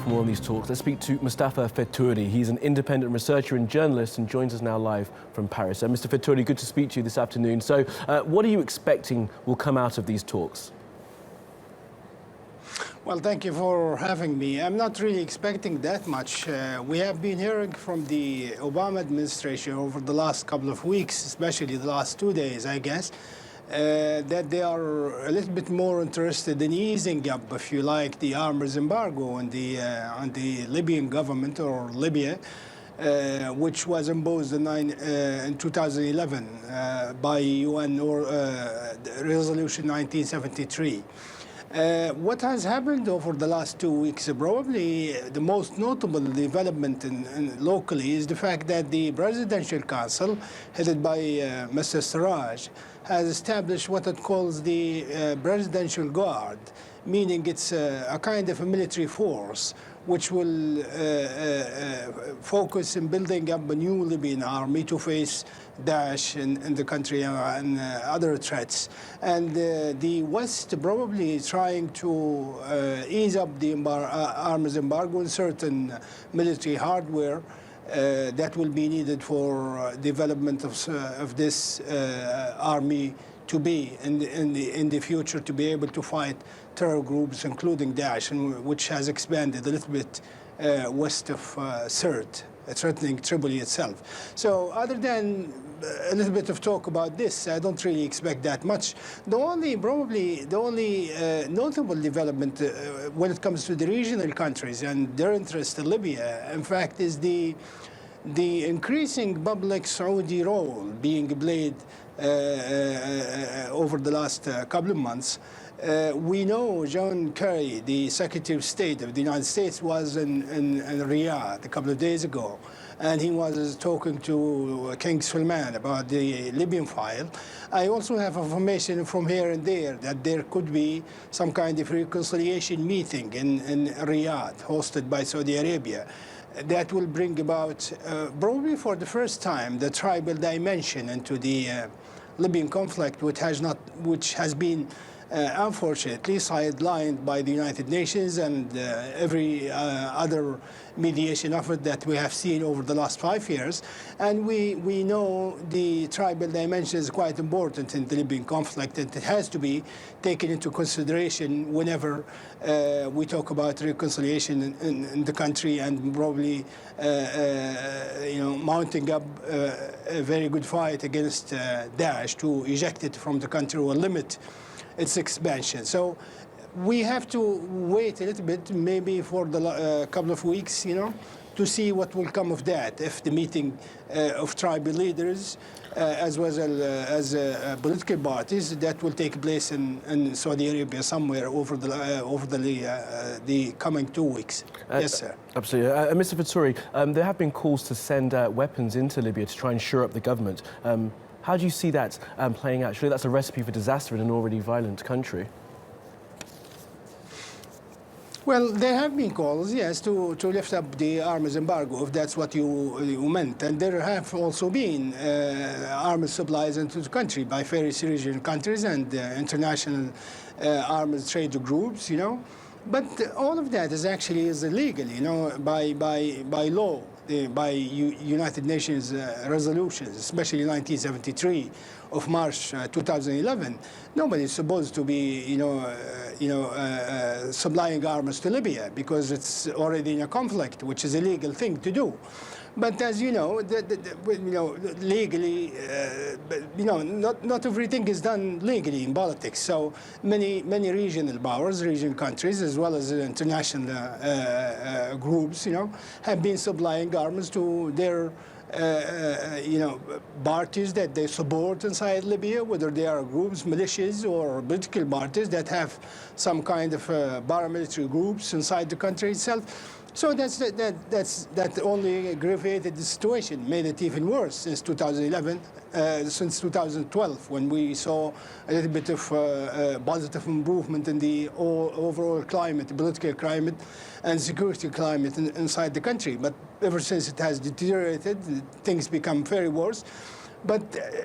for more on these talks, let's speak to Mustafa Fetouri. He's an independent researcher and journalist and joins us now live from Paris. Mr. Fetouri, good to speak to you this afternoon. So what are you expecting will come out of these talks? Well, thank you for having me. I'm not really expecting that much. We have been hearing from the Obama administration over the last couple of weeks, especially the last 2 days, I guess, that they are a little bit more interested in easing up, if you like, the arms embargo on the Libyan government or Libya, which was imposed in 2011 by UN Resolution 1973. What has happened over the last 2 weeks, probably the most notable development locally is the fact that the Presidential Council, headed by Mr. Siraj, has established what it calls the Presidential Guard, meaning it's a kind of a military force which will focus in building up a new Libyan army to face Daesh in the country and other threats. And the West probably trying to ease up the arms embargo and certain military hardware that will be needed for development of this army to be in the future to be able to fight terror groups, including Daesh, which has expanded a little bit west of Sirte, threatening Tripoli itself. So other than a little bit of talk about this, I don't really expect that much. The only notable development when it comes to the regional countries and their interest in Libya, in fact, is the increasing public Saudi role being played over the last couple of months. We know John Kerry, the Secretary of State of the United States, was in Riyadh a couple of days ago, and he was talking to King Salman about the Libyan file. I also have information from here and there that there could be some kind of reconciliation meeting in Riyadh, hosted by Saudi Arabia, that will bring about, probably for the first time, the tribal dimension into the Libyan conflict, which has been unfortunately sidelined by the United Nations and every other mediation effort that we have seen over the last 5 years. And we know the tribal dimension is quite important in the Libyan conflict, and it has to be taken into consideration whenever we talk about reconciliation in the country, and probably mounting up a very good fight against Daesh to eject it from the country or limit its expansion. So we have to wait a little bit, maybe for the couple of weeks, to see what will come of that. If the meeting of tribal leaders, as well as political parties, that will take place in Saudi Arabia somewhere over the coming 2 weeks. Yes, sir. Absolutely. Mr. Fetouri, there have been calls to send weapons into Libya to try and shore up the government. How do you see that playing out? Surely that's a recipe for disaster in an already violent country. Well, there have been calls, yes, to lift up the arms embargo, if that's what you meant. And there have also been arms supplies into the country by various regional countries and international arms trade groups, But all of that is illegal, by law. By United Nations resolutions, especially 1973 of March 2011, nobody is supposed to be, supplying arms to Libya because it's already in a conflict, which is a legal thing to do. But as you know, legally, not everything is done legally in politics. So many regional powers, regional countries, as well as international groups, have been supplying arms to their, parties that they support inside Libya, whether they are groups, militias, or political parties that have some kind of paramilitary groups inside the country itself. So that only aggravated the situation, made it even worse since 2011, since 2012, when we saw a little bit of positive improvement in the overall climate, the political climate and security climate inside the country. But ever since it has deteriorated, things become very worse. But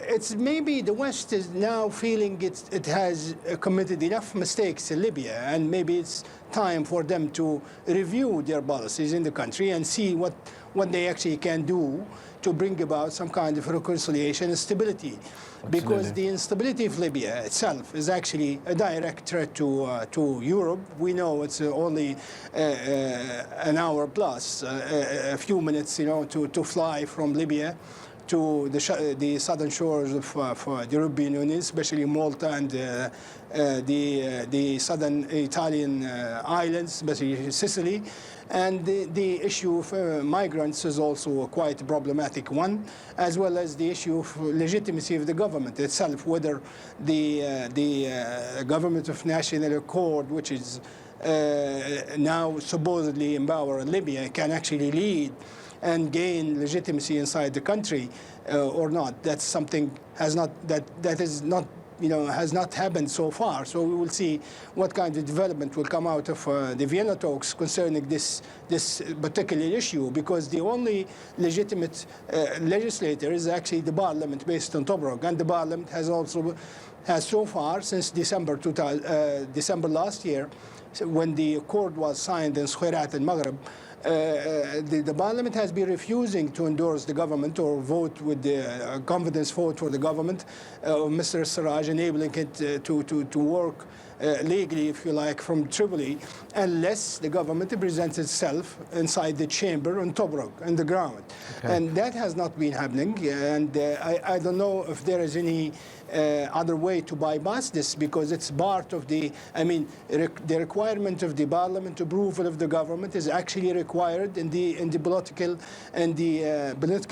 it's maybe the West is now feeling it has committed enough mistakes in Libya, and maybe it's time for them to review their policies in the country and see what they actually can do to bring about some kind of reconciliation and stability. Absolutely. Because the instability of Libya itself is actually a direct threat to Europe. We know it's only an hour plus, a few minutes, to fly from Libya to the southern shores of the European Union, especially Malta and the southern Italian islands, especially Sicily. And the issue of migrants is also a quite problematic one, as well as the issue of legitimacy of the government itself, whether the government of national accord, which is now supposedly in power in Libya, can actually lead and gain legitimacy inside the country or not. That's something has not happened so far. So we will see what kind of development will come out of the Vienna talks concerning this particular issue, because the only legitimate legislator is actually the parliament based on Tobruk, and the parliament has so far since December last year, when the accord was signed in Skhirat and Maghreb. The parliament has been refusing to endorse the government or vote with the confidence vote for the government of Mr. Sarraj, enabling it to work legally, if you like, from Tripoli, unless the government presents itself inside the chamber on Tobruk, on the ground. Okay. And that has not been happening, and I don't know if there is any other way to bypass this, because it's part of the requirement of the parliament approval of the government is actually required in the political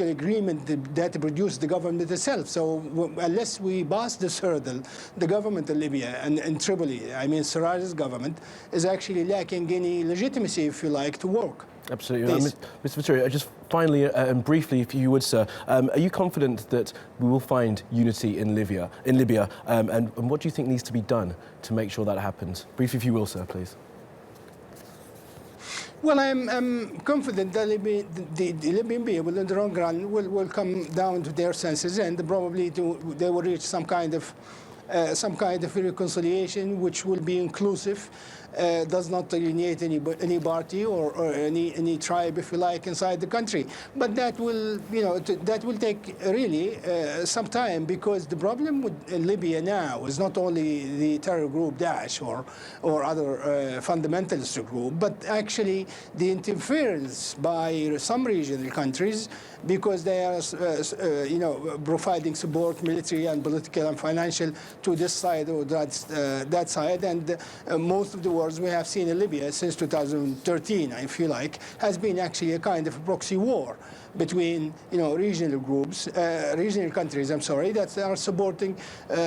agreement that produced the government itself. So unless we pass this hurdle, the government of Libya and Tripoli, Sarraj's government, is actually lacking any legitimacy, if you like, to work. Absolutely. Mr. Fetouri, just finally and briefly, if you would, sir, are you confident that we will find unity in Libya? And what do you think needs to be done to make sure that happens? Briefly, if you will, sir, please. Well, I'm confident that the Libyan people in the long run will come down to their senses, and probably they will reach some kind of reconciliation which will be inclusive, does not alienate any party or any tribe, if you like, inside the country. But that will take really some time, because the problem with Libya now is not only the terror group Daesh or other fundamentalist group, but actually the interference by some regional countries, because they are providing support, military and political and financial, to this side or that side. And most of the wars we have seen in Libya since 2013, I feel like, has been actually a kind of proxy war between regional groups, regional countries, that are supporting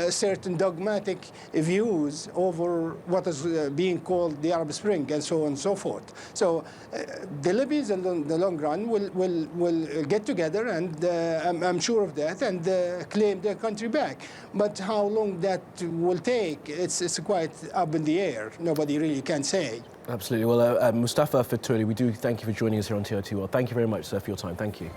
certain dogmatic views over what is being called the Arab Spring, and so on and so forth. So the Libyans in the long run will get together, and I'm sure of that, and claim their country back. But how long that will take, it's quite up in the air. Nobody really can say. Absolutely. Well, Mustafa Fetouri, we do thank you for joining us here on TRT World. Thank you very much, sir, for your time. Thank you.